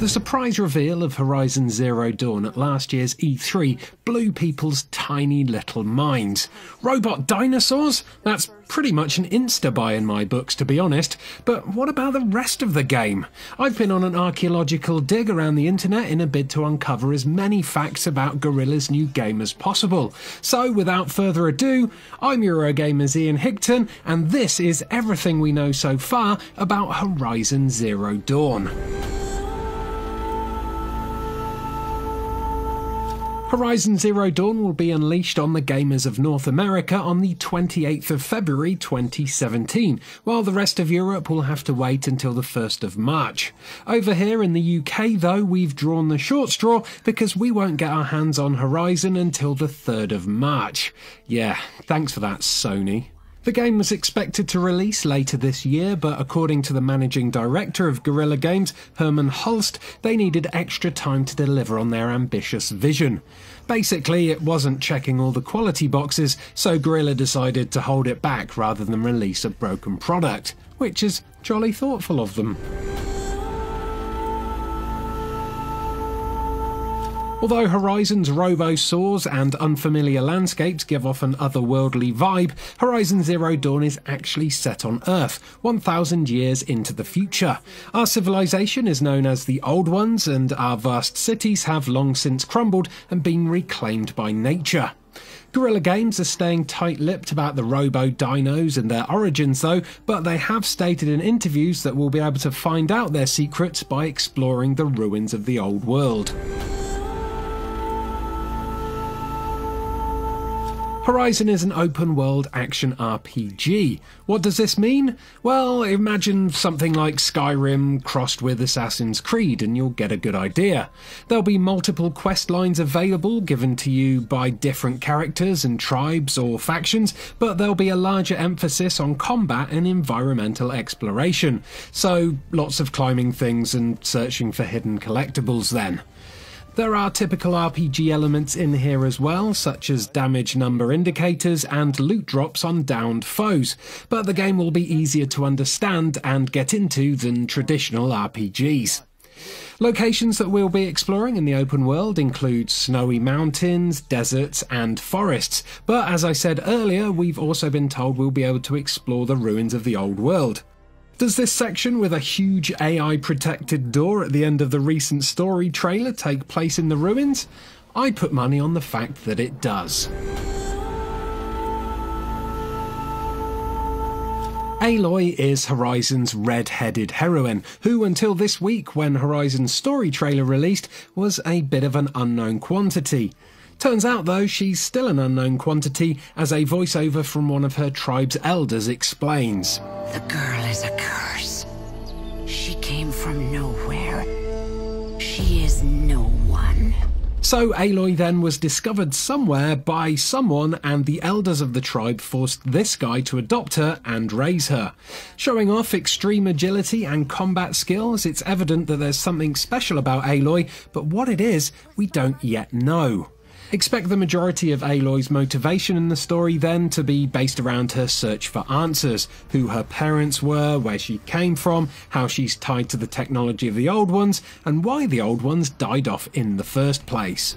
The surprise reveal of Horizon Zero Dawn at last year's E3 blew people's tiny little minds. Robot dinosaurs? That's pretty much an insta-buy in my books, to be honest. But what about the rest of the game? I've been on an archaeological dig around the internet in a bid to uncover as many facts about Guerrilla's new game as possible. So without further ado, I'm Eurogamer's Ian Higton, and this is everything we know so far about Horizon Zero Dawn. Horizon Zero Dawn will be unleashed on the gamers of North America on the 28th of February 2017, while the rest of Europe will have to wait until the 1st of March. Over here in the UK though, we've drawn the short straw because we won't get our hands on Horizon until the 3rd of March. Yeah, thanks for that, Sony. The game was expected to release later this year, but according to the managing director of Guerrilla Games, Herman Hulst, they needed extra time to deliver on their ambitious vision. Basically, it wasn't checking all the quality boxes, so Guerrilla decided to hold it back rather than release a broken product, which is jolly thoughtful of them. Although Horizon's robo-saws and unfamiliar landscapes give off an otherworldly vibe, Horizon Zero Dawn is actually set on Earth, 1,000 years into the future. Our civilization is known as the Old Ones, and our vast cities have long since crumbled and been reclaimed by nature. Guerrilla Games are staying tight-lipped about the robo-dinos and their origins though, but they have stated in interviews that we'll be able to find out their secrets by exploring the ruins of the old world. Horizon is an open-world action RPG. What does this mean? Well, imagine something like Skyrim crossed with Assassin's Creed and you'll get a good idea. There'll be multiple quest lines available given to you by different characters and tribes or factions, but there'll be a larger emphasis on combat and environmental exploration. So, lots of climbing things and searching for hidden collectibles then. There are typical RPG elements in here as well, such as damage number indicators and loot drops on downed foes, but the game will be easier to understand and get into than traditional RPGs. Locations that we'll be exploring in the open world include snowy mountains, deserts and forests, but as I said earlier, we've also been told we'll be able to explore the ruins of the old world. Does this section with a huge AI-protected door at the end of the recent story trailer take place in the ruins? I put money on the fact that it does. Aloy is Horizon's red-headed heroine, who until this week when Horizon's story trailer released was a bit of an unknown quantity. Turns out though she's still an unknown quantity, as a voiceover from one of her tribe's elders explains. The girl is a curse. She came from nowhere. She is no one. So Aloy then was discovered somewhere by someone, and the elders of the tribe forced this guy to adopt her and raise her. Showing off extreme agility and combat skills, it's evident that there's something special about Aloy, but what it is, we don't yet know. Expect the majority of Aloy's motivation in the story then to be based around her search for answers, who her parents were, where she came from, how she's tied to the technology of the Old Ones, and why the Old Ones died off in the first place.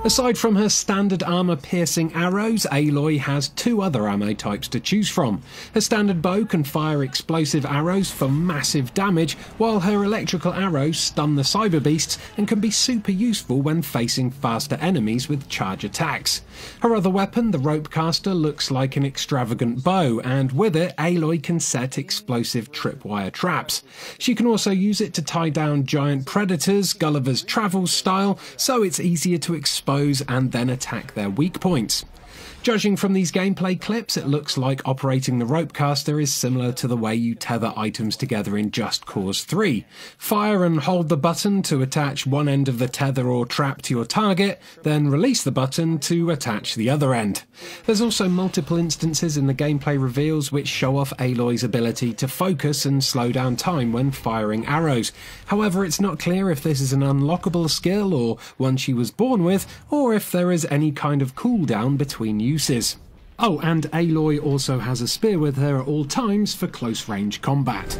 Aside from her standard armour-piercing arrows, Aloy has two other ammo types to choose from. Her standard bow can fire explosive arrows for massive damage, while her electrical arrows stun the cyber beasts and can be super useful when facing faster enemies with charge attacks. Her other weapon, the ropecaster, looks like an extravagant bow, and with it, Aloy can set explosive tripwire traps. She can also use it to tie down giant predators, Gulliver's Travels style, so it's easier to expose and then attack their weak points. Judging from these gameplay clips, it looks like operating the ropecaster is similar to the way you tether items together in Just Cause 3. Fire and hold the button to attach one end of the tether or trap to your target, then release the button to attach the other end. There's also multiple instances in the gameplay reveals which show off Aloy's ability to focus and slow down time when firing arrows. However, it's not clear if this is an unlockable skill or one she was born with, or if there is any kind of cooldown between uses. Oh, and Aloy also has a spear with her at all times for close-range combat.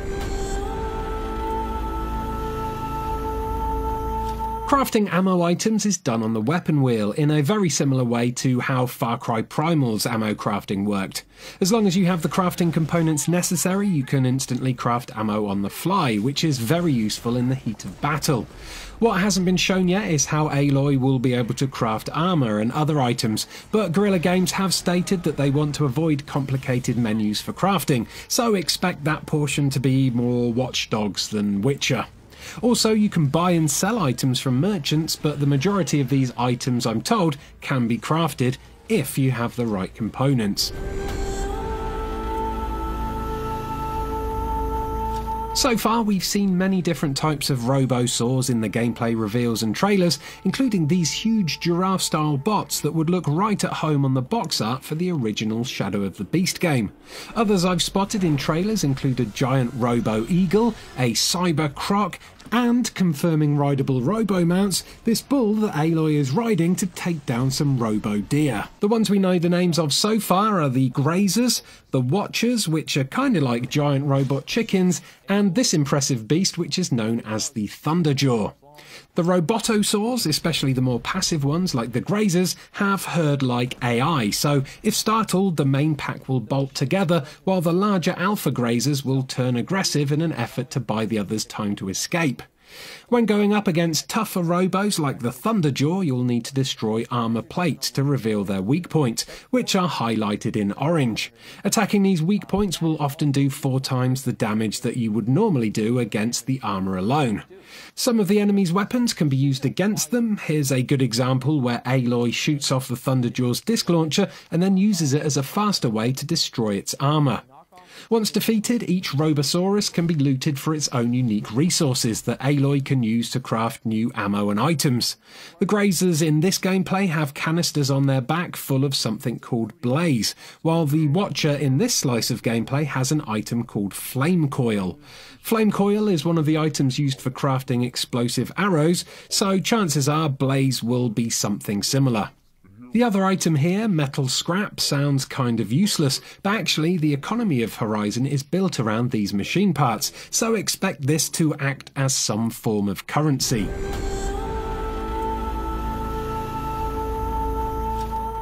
Crafting ammo items is done on the weapon wheel in a very similar way to how Far Cry Primal's ammo crafting worked. As long as you have the crafting components necessary, you can instantly craft ammo on the fly, which is very useful in the heat of battle. What hasn't been shown yet is how Aloy will be able to craft armour and other items, but Guerrilla Games have stated that they want to avoid complicated menus for crafting, so expect that portion to be more Watch Dogs than Witcher. Also, you can buy and sell items from merchants, but the majority of these items, I'm told, can be crafted if you have the right components. So far, we've seen many different types of robo-saws in the gameplay reveals and trailers, including these huge giraffe-style bots that would look right at home on the box art for the original Shadow of the Beast game. Others I've spotted in trailers include a giant robo-eagle, a cyber croc, and, confirming rideable robo-mounts, this bull that Aloy is riding to take down some robo-deer. The ones we know the names of so far are the Grazers, the Watchers, which are kinda like giant robot chickens, and this impressive beast which is known as the Thunderjaw. The robotosaurs, especially the more passive ones like the Grazers, have herd-like AI, so if startled the main pack will bolt together while the larger alpha Grazers will turn aggressive in an effort to buy the others time to escape. When going up against tougher robos like the Thunderjaw, you'll need to destroy armour plates to reveal their weak points, which are highlighted in orange. Attacking these weak points will often do 4 times the damage that you would normally do against the armour alone. Some of the enemy's weapons can be used against them. Here's a good example where Aloy shoots off the Thunderjaw's disc launcher and then uses it as a faster way to destroy its armour. Once defeated, each Robosaurus can be looted for its own unique resources that Aloy can use to craft new ammo and items. The Grazers in this gameplay have canisters on their back full of something called Blaze, while the Watcher in this slice of gameplay has an item called Flame Coil. Flame Coil is one of the items used for crafting explosive arrows, so chances are Blaze will be something similar. The other item here, Metal Scrap, sounds kind of useless, but actually the economy of Horizon is built around these machine parts, so expect this to act as some form of currency.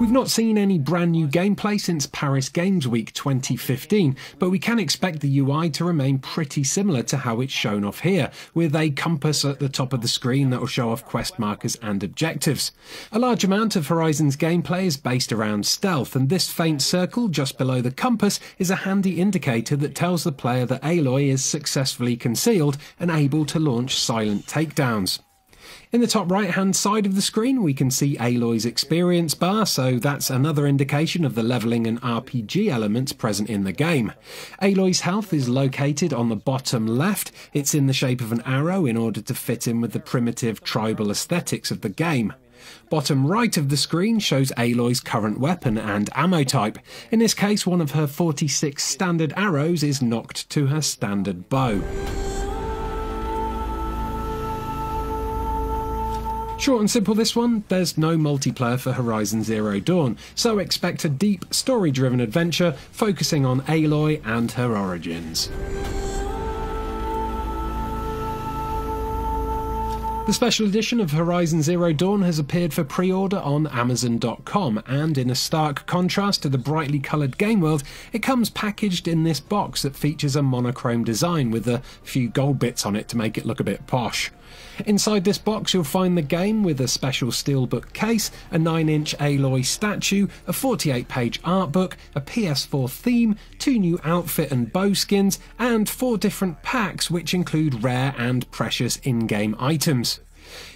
We've not seen any brand new gameplay since Paris Games Week 2015, but we can expect the UI to remain pretty similar to how it's shown off here, with a compass at the top of the screen that will show off quest markers and objectives. A large amount of Horizon's gameplay is based around stealth, and this faint circle just below the compass is a handy indicator that tells the player that Aloy is successfully concealed and able to launch silent takedowns. In the top right hand side of the screen we can see Aloy's experience bar, so that's another indication of the levelling and RPG elements present in the game. Aloy's health is located on the bottom left. It's in the shape of an arrow in order to fit in with the primitive tribal aesthetics of the game. Bottom right of the screen shows Aloy's current weapon and ammo type. In this case, one of her 46 standard arrows is knocked to her standard bow. Short and simple this one, there's no multiplayer for Horizon Zero Dawn, so expect a deep, story-driven adventure focusing on Aloy and her origins. The special edition of Horizon Zero Dawn has appeared for pre-order on Amazon.com, and in a stark contrast to the brightly coloured game world, it comes packaged in this box that features a monochrome design with a few gold bits on it to make it look a bit posh. Inside this box you'll find the game with a special steelbook case, a 9-inch Aloy statue, a 48-page art book, a PS4 theme, 2 new outfit and bow skins, and 4 different packs which include rare and precious in-game items.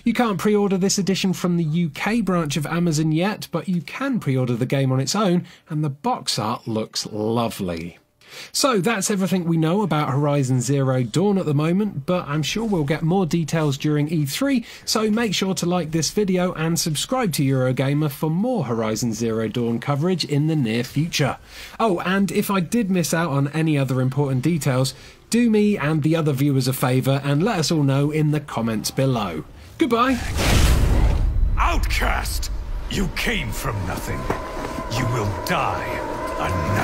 You can't pre-order this edition from the UK branch of Amazon yet, but you can pre-order the game on its own, and the box art looks lovely. So that's everything we know about Horizon Zero Dawn at the moment, but I'm sure we'll get more details during E3, so make sure to like this video and subscribe to Eurogamer for more Horizon Zero Dawn coverage in the near future. Oh, and if I did miss out on any other important details, do me and the other viewers a favour and let us all know in the comments below. Goodbye! Outcast! You came from nothing. You will die a